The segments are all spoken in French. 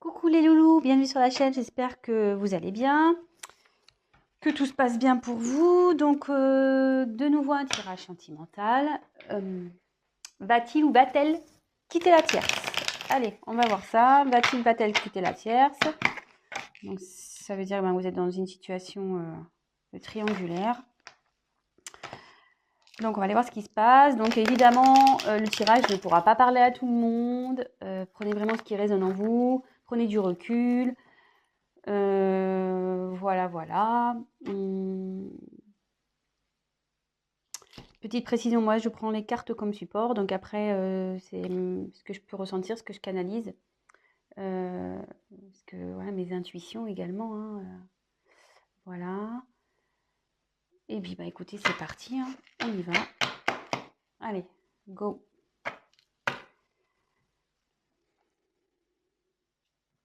Coucou les loulous, bienvenue sur la chaîne, j'espère que vous allez bien, que tout se passe bien pour vous. Donc de nouveau un tirage sentimental. Va-t-il ou va-t-elle quitter la tierce? Allez, on va voir ça. Va-t-il, va-t-elle quitter la tierce? Donc ça veut dire que vous êtes dans une situation triangulaire. Donc on va aller voir ce qui se passe. Donc évidemment, le tirage ne pourra pas parler à tout le monde. Prenez vraiment ce qui résonne en vous. Prenez du recul. Voilà. Petite précision, moi je prends les cartes comme support, donc après c'est ce que je peux ressentir, ce que je canalise. Parce que voilà, mes intuitions également. Hein, voilà. Et puis bah écoutez, c'est parti, hein, on y va. Allez, go.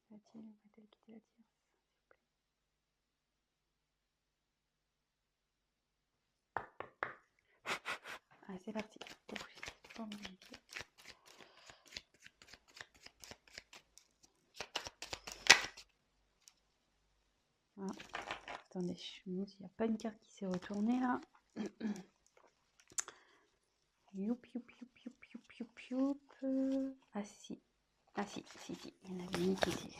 Va-t-elle quitter la tierce? Allez, c'est parti. Voilà. Attendez, je me demande s'il n'y a pas une carte qui s'est retournée là. Youp. Ah si. Il y en avait une qui était.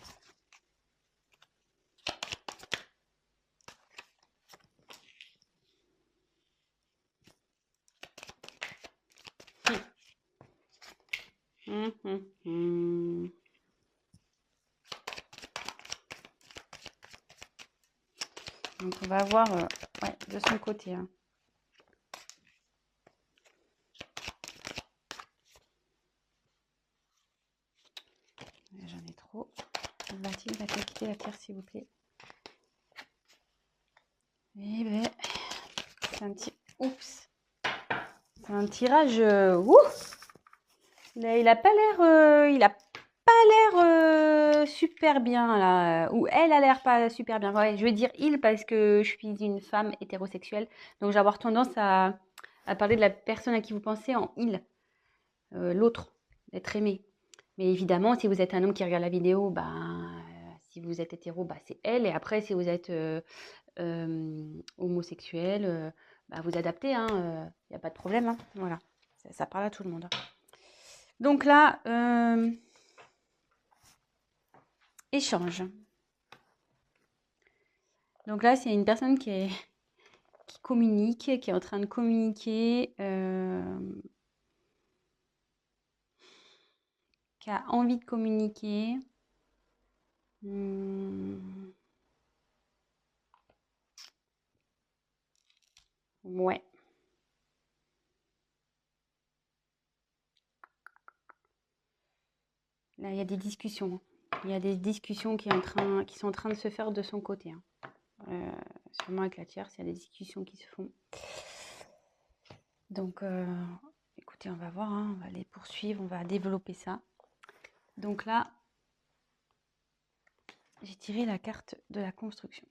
Donc on va voir ouais, de son côté. Hein. J'en ai trop. Va-t-il quitter la terre, s'il vous plaît? Eh ben, c'est un petit. Oups. C'est un tirage. Il a pas l'air. Il a pas l'air super bien là. Ou elle a l'air pas super bien. Ouais, je vais dire il parce que je suis une femme hétérosexuelle. Donc j'ai avoir tendance à parler de la personne à qui vous pensez en il. L'autre, l'être aimé. Mais évidemment, si vous êtes un homme qui regarde la vidéo, si vous êtes hétéro, c'est elle. Et après, si vous êtes homosexuel, vous adaptez. Il n'y a pas de problème. Hein, voilà, ça parle à tout le monde. Donc là, échange. Donc là, c'est une personne qui communique, qui est en train de communiquer, qui a envie de communiquer. Ouais. Là, il y a des discussions. Il y a des discussions qui sont en train de se faire de son côté. Hein. Sûrement avec la tierce, il y a des discussions qui se font. Donc, écoutez, on va voir. Hein, on va les poursuivre, on va développer ça. Donc là, j'ai tiré la carte de la construction.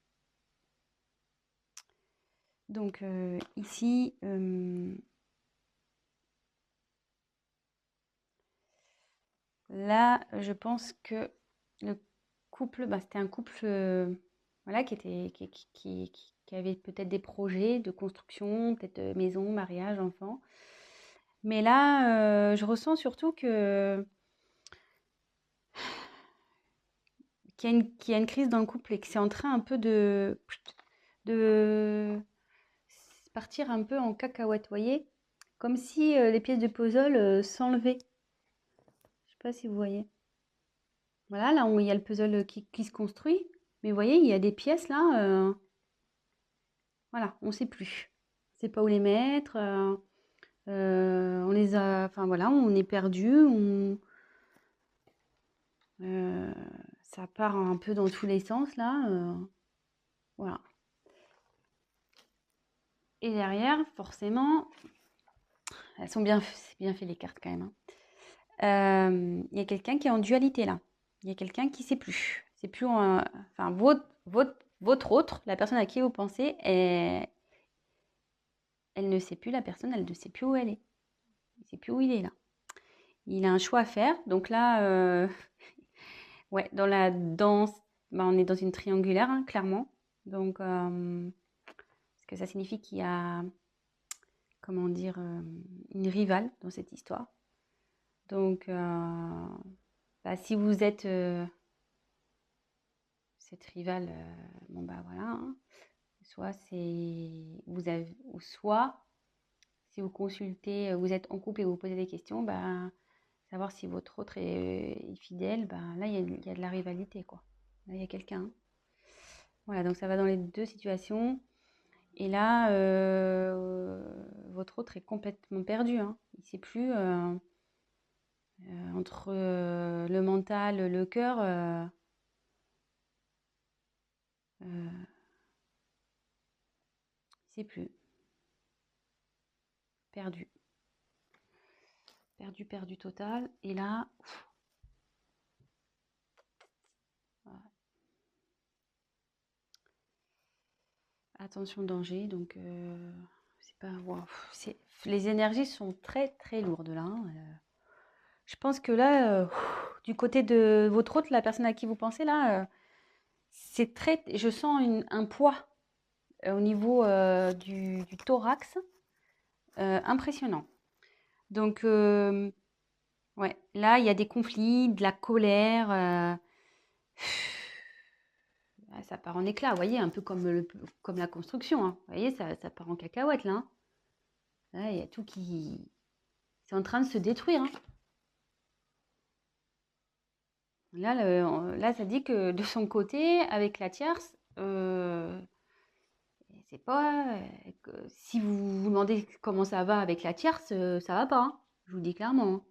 Donc ici, là, je pense que le couple, c'était un couple voilà, qui avait peut-être des projets de construction, peut-être maison, mariage, enfant. Mais là, je ressens surtout qu'il y a une crise dans le couple et que c'est en train un peu de partir un peu en cacahuète, voyez? Comme si les pièces de puzzle s'enlevaient. Je sais pas si vous voyez. Voilà, là où il y a le puzzle qui se construit. Mais vous voyez, il y a des pièces là, voilà, on ne sait plus. On ne sait pas où les mettre. On les a, enfin voilà, on est perdu. Ça part un peu dans tous les sens là. Voilà. Et derrière, forcément, elles sont bien, c'est bien fait les cartes quand même. Hein. Il y a quelqu'un qui est en dualité là. Il y a quelqu'un qui ne sait plus. C'est plus, enfin votre autre, la personne à qui vous pensez, elle ne sait plus, la personne, elle ne sait plus où elle est. Il ne sait plus où il est là. Il a un choix à faire. Donc là, Ouais, dans la danse, bah, on est dans une triangulaire, hein, clairement. Donc, parce que ça signifie qu'il y a, comment dire, une rivale dans cette histoire. Donc, bah, si vous êtes cette rivale, bon bah voilà, hein. Soit c'est vous avez, ou soit si vous consultez, vous êtes en couple et vous posez des questions, bah, savoir si votre autre est fidèle, bah, là il y a de la rivalité quoi. Là il y a quelqu'un, hein. Voilà, donc ça va dans les deux situations. Et là, votre autre est complètement perdu, hein. Il ne sait plus entre le mental, le cœur. Il ne sait plus. Perdu. Perdu, perdu total. Et là, voilà. Attention danger. Donc, c'est pas. Wow, les énergies sont très très lourdes là, hein. Je pense que là, du côté de votre autre, la personne à qui vous pensez là, c'est très. Je sens un poids au niveau du thorax impressionnant. Donc, ouais, là, il y a des conflits, de la colère. Ah, ça part en éclats, vous voyez, un peu comme la construction, hein. Vous voyez, ça part en cacahuète, là, hein. Là, il y a tout qui... C'est en train de se détruire, hein. Là, là, ça dit que de son côté, avec la tierce, c'est pas... si vous vous demandez comment ça va avec la tierce, ça va pas, hein. Je vous le dis clairement, hein.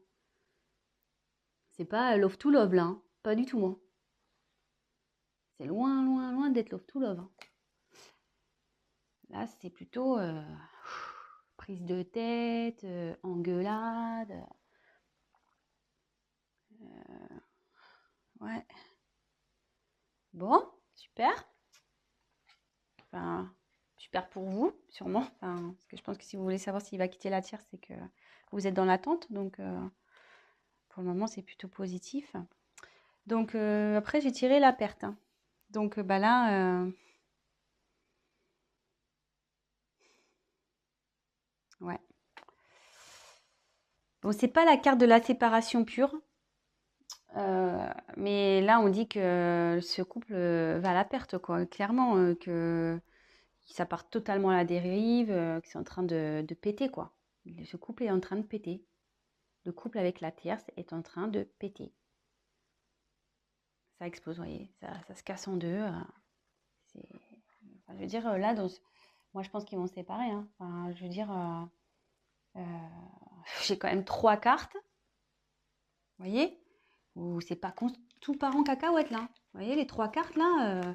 C'est pas love to love, là, hein. Pas du tout, hein. C'est loin, loin, loin d'être love to love, hein. Là, c'est plutôt prise de tête, engueulade. Ouais. Bon, super. Enfin, super pour vous, sûrement. Enfin, parce que je pense que si vous voulez savoir s'il va quitter la tierce, c'est que vous êtes dans l'attente. Donc, pour le moment, c'est plutôt positif. Donc, après, j'ai tiré la perte, hein. Donc, bah là, ouais. Bon, c'est pas la carte de la séparation pure. Mais là, on dit que ce couple va à la perte, quoi. Clairement, que ça part totalement à la dérive, que c'est en train de péter, quoi. Ce couple est en train de péter. Le couple avec la tierce est en train de péter. Ça explose, vous voyez, ça se casse en deux. Enfin, je veux dire, là, moi, je pense qu'ils vont se séparer, hein. Enfin, je veux dire, j'ai quand même trois cartes, vous voyez, où c'est pas tout part en cacahuète, là. Vous voyez, les trois cartes, là,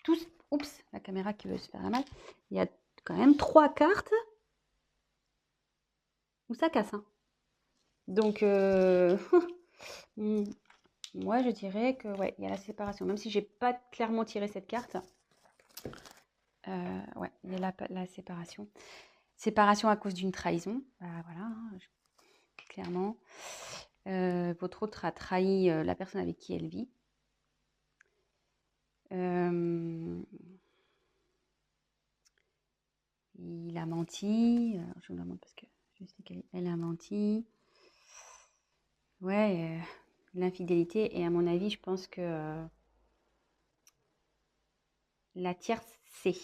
tous, oups, la caméra qui veut se faire la mal. Il y a quand même trois cartes où ça casse, hein. Donc, moi, je dirais que ouais, il y a la séparation. Même si j'ai pas clairement tiré cette carte, ouais, il y a la séparation. Séparation à cause d'une trahison. Bah, voilà, hein, clairement. Votre autre a trahi la personne avec qui elle vit. Il a menti. Je vous le demande parce que je sais qu'elle a menti. Ouais, l'infidélité. Et à mon avis, je pense que la tierce sait.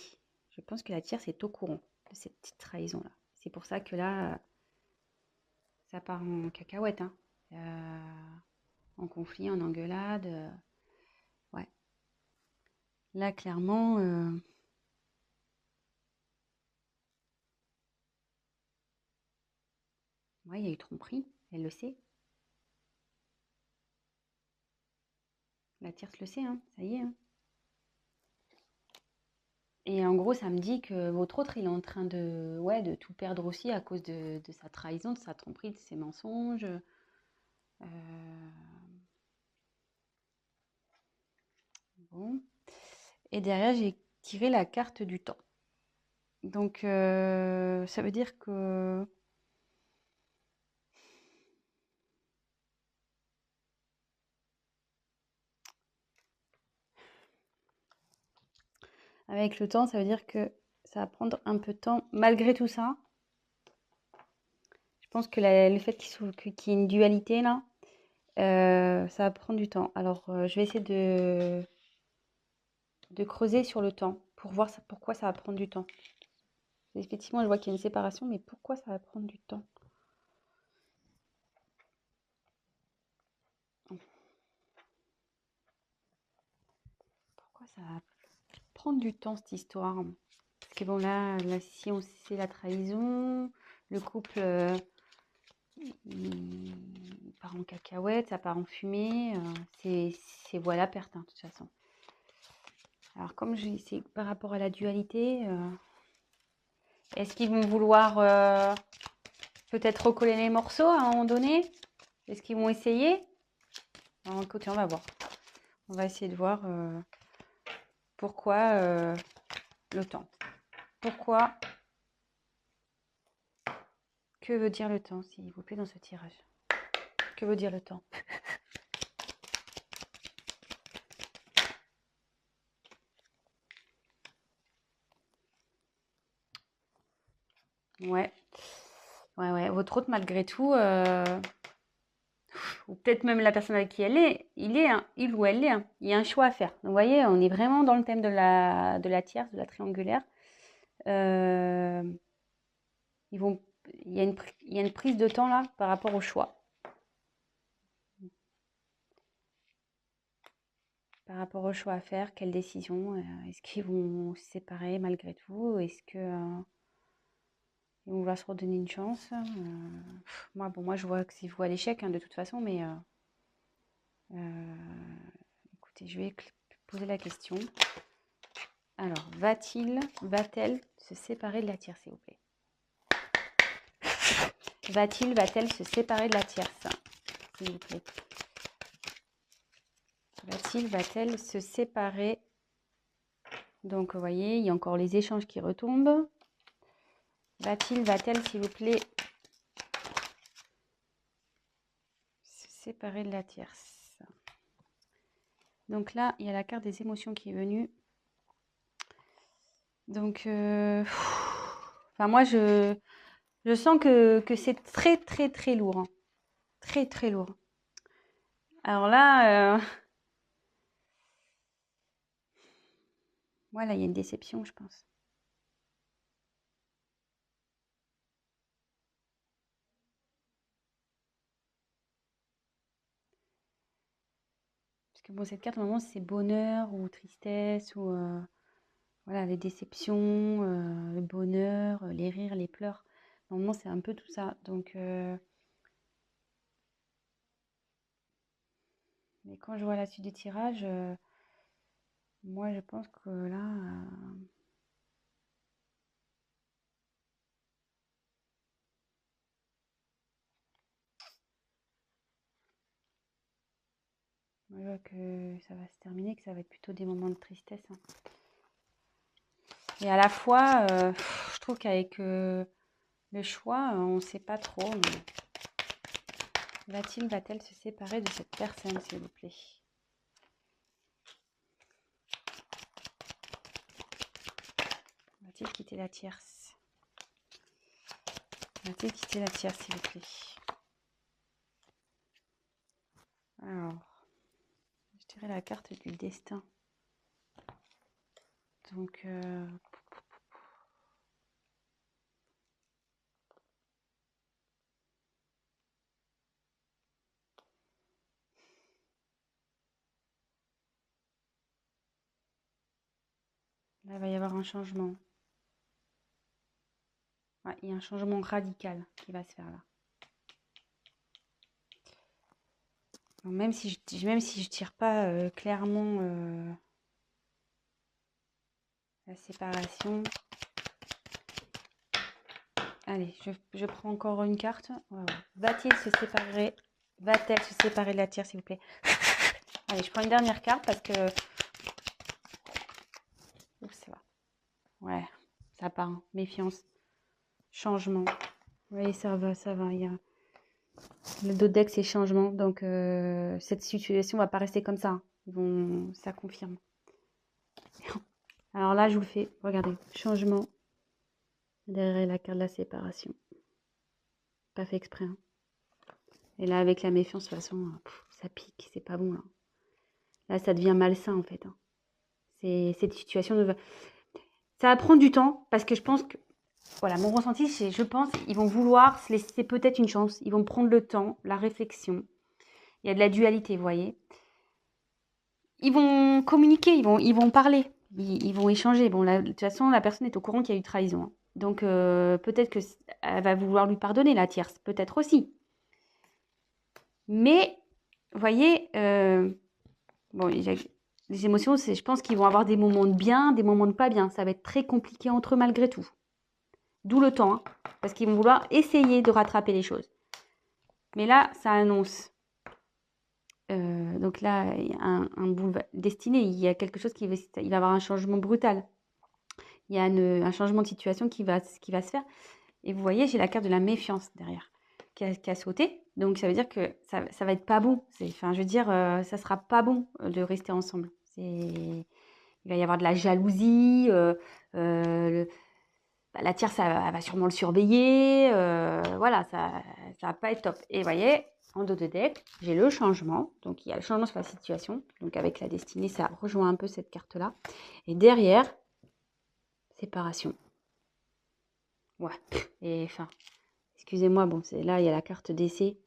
Je pense que la tierce est au courant de cette petite trahison-là. C'est pour ça que là, ça part en cacahuète, hein. En conflit, en engueulade. Ouais. Là, clairement, ouais, il y a eu tromperie. Elle le sait. La tierce le sait, hein. Ça y est, hein. Et en gros, ça me dit que votre autre, il est en train de, ouais, de tout perdre aussi à cause de sa trahison, de sa tromperie, de ses mensonges. Bon. Et derrière, j'ai tiré la carte du temps. Donc, ça veut dire que avec le temps, ça veut dire que ça va prendre un peu de temps. Malgré tout ça, je pense que le fait qu'il y ait une dualité là, ça va prendre du temps. Alors, je vais essayer de creuser sur le temps pour voir pourquoi ça va prendre du temps. Effectivement, je vois qu'il y a une séparation, mais pourquoi ça va prendre du temps? Pourquoi ça va prendre du temps cette histoire? Parce que bon, là si on sait la trahison, le couple il part en cacahuète, ça part en fumée, c'est voilà perte, hein, de toute façon. Alors comme c'est par rapport à la dualité, est-ce qu'ils vont vouloir peut-être recoller les morceaux à un moment donné? Est-ce qu'ils vont essayer? Alors, écoutez, on va voir. On va essayer de voir pourquoi le temps. Pourquoi? Que veut dire le temps, s'il vous plaît, dans ce tirage? Que veut dire le temps? Ouais. Ouais. Votre hôte, malgré tout, ou peut-être même la personne avec qui elle est, il ou elle est, hein. Il y a un choix à faire. Donc, vous voyez, on est vraiment dans le thème de la tierce, de la triangulaire. Euh, il y a une prise de temps là par rapport au choix. Par rapport au choix à faire, quelle décision? Est-ce qu'ils vont se séparer malgré tout? Est-ce que ils vont vouloir se redonner une chance? Moi, je vois que c'est vous à l'échec, hein, de toute façon, mais écoutez, je vais poser la question. Alors, va-t-elle se séparer de la tierce, s'il vous plaît? Va-t-elle se séparer de la tierce, s'il vous plaît? Va-t-elle se séparer? Donc, vous voyez, il y a encore les échanges qui retombent. Va-t-elle, s'il vous plaît, se séparer de la tierce? Donc là, il y a la carte des émotions qui est venue. Donc, enfin, moi, je sens que c'est très, très, très lourd, hein. Très, très lourd. Alors là, voilà, il y a une déception, je pense. Parce que bon, cette carte, normalement, c'est bonheur ou tristesse ou voilà, les déceptions, le bonheur, les rires, les pleurs. Normalement, c'est un peu tout ça. Donc, mais quand je vois la suite du tirage, moi, je pense que là, moi, je vois que ça va se terminer, que ça va être plutôt des moments de tristesse, hein. Et à la fois, je trouve qu'avec le choix, on ne sait pas trop. Va-t-elle se séparer de cette personne, s'il vous plaît? Va-t-il quitter la tierce? Va-t-il quitter la tierce, s'il vous plaît? Alors, je dirais la carte du destin. Donc, là, il va y avoir un changement. Ouais, il y a un changement radical qui va se faire là. Donc, même si je tire pas clairement la séparation. Allez, je prends encore une carte. Ouais. Va-t-il se séparer? Va-t-elle se séparer de la tierce, s'il vous plaît? Allez, je prends une dernière carte parce que... Ouh, ça va. Ouais, ça part, hein. Méfiance. Changement. Oui, ça va, ça va. Il y a... Le dos de deck, c'est changement. Donc, cette situation va pas rester comme ça, hein. Ça confirme. Alors là, je vous le fais. Regardez, changement derrière la carte de la séparation. Pas fait exprès. Hein. Et là, avec la méfiance, de toute façon, ça pique, c'est pas bon. Là, ça devient malsain en fait. Hein. Cette situation ça va prendre du temps parce que je pense que, voilà, mon ressenti, c'est, je pense, ils vont vouloir se laisser peut-être une chance. Ils vont prendre le temps, la réflexion. Il y a de la dualité, vous voyez. Ils vont communiquer, ils vont parler, ils vont échanger. Bon, de toute façon, la personne est au courant qu'il y a eu trahison. Hein. Donc, peut-être qu'elle va vouloir lui pardonner, la tierce. Peut-être aussi. Mais, vous voyez, bon, les émotions, je pense qu'ils vont avoir des moments de bien, des moments de pas bien. Ça va être très compliqué entre eux malgré tout. D'où le temps, hein, parce qu'ils vont vouloir essayer de rattraper les choses. Mais là, ça annonce. Donc là, il y a un boulevard destiné. Il y a quelque chose il va y avoir un changement brutal. Il y a un changement de situation qui va se faire. Et vous voyez, j'ai la carte de la méfiance derrière qui a sauté. Donc ça veut dire que ça va être pas bon. Enfin, je veux dire, ça sera pas bon de rester ensemble. Il va y avoir de la jalousie. La tierce, elle va sûrement le surveiller. Voilà, ça va pas être top. Et vous voyez, en dos de deck, j'ai le changement. Donc, il y a le changement sur la situation. Donc, avec la destinée, ça rejoint un peu cette carte-là. Et derrière, séparation. Ouais. Et enfin, excusez-moi, bon, là, il y a la carte décès.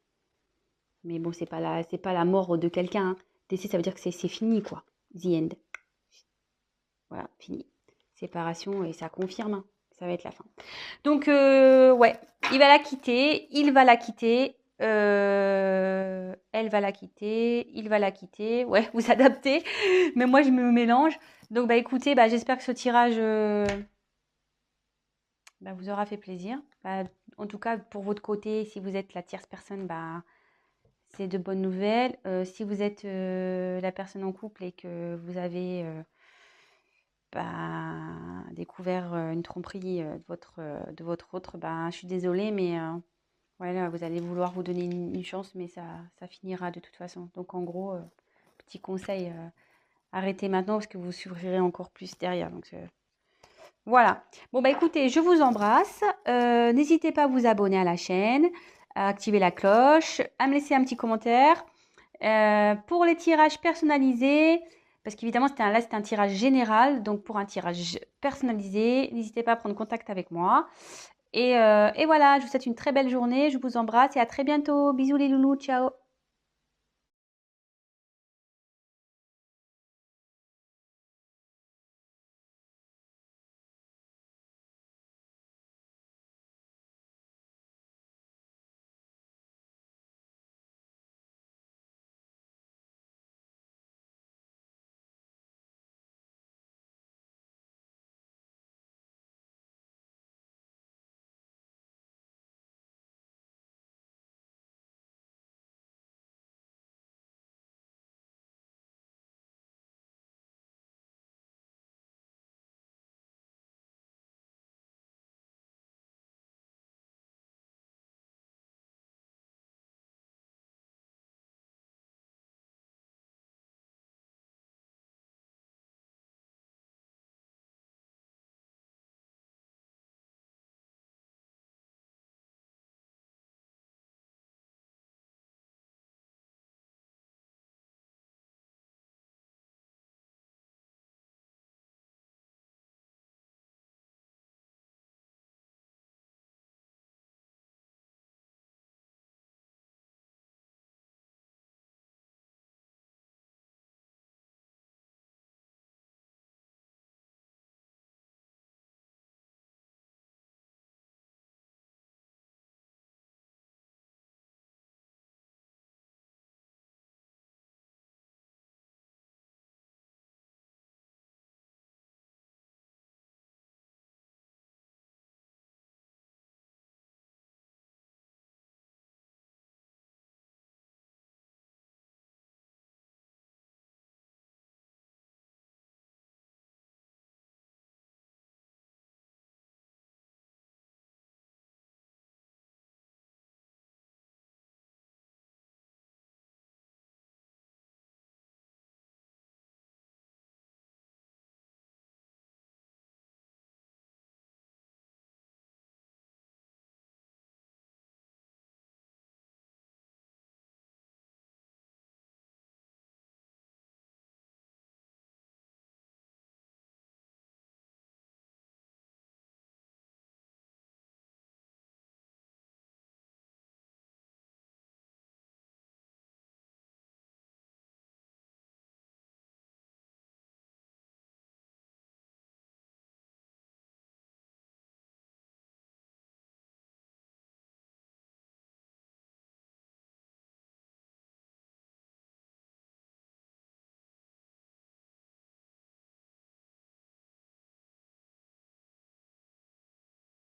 Mais bon, c'est pas la mort de quelqu'un. Hein. Décès, ça veut dire que c'est fini, quoi. The end. Voilà, fini. Séparation, et ça confirme. Hein. Ça va être la fin. Donc, ouais, il va la quitter, il va la quitter, elle va la quitter, il va la quitter. Ouais, vous adaptez, mais moi, je me mélange. Donc, bah, écoutez, bah, j'espère que ce tirage bah, vous aura fait plaisir. Bah, en tout cas, pour votre côté, si vous êtes la tierce personne, bah, c'est de bonnes nouvelles. Si vous êtes la personne en couple et que vous avez bah, découvert une tromperie de votre autre, bah, je suis désolée, mais voilà, vous allez vouloir vous donner une chance, mais ça finira de toute façon. Donc en gros, petit conseil, arrêtez maintenant parce que vous souffrirez encore plus derrière. Donc voilà. Bon bah écoutez, je vous embrasse. N'hésitez pas à vous abonner à la chaîne, à activer la cloche, à me laisser un petit commentaire. Pour les tirages personnalisés, parce qu'évidemment c'était un tirage général, donc pour un tirage personnalisé, n'hésitez pas à prendre contact avec moi. Et voilà, je vous souhaite une très belle journée, je vous embrasse et à très bientôt. Bisous les loulous, ciao.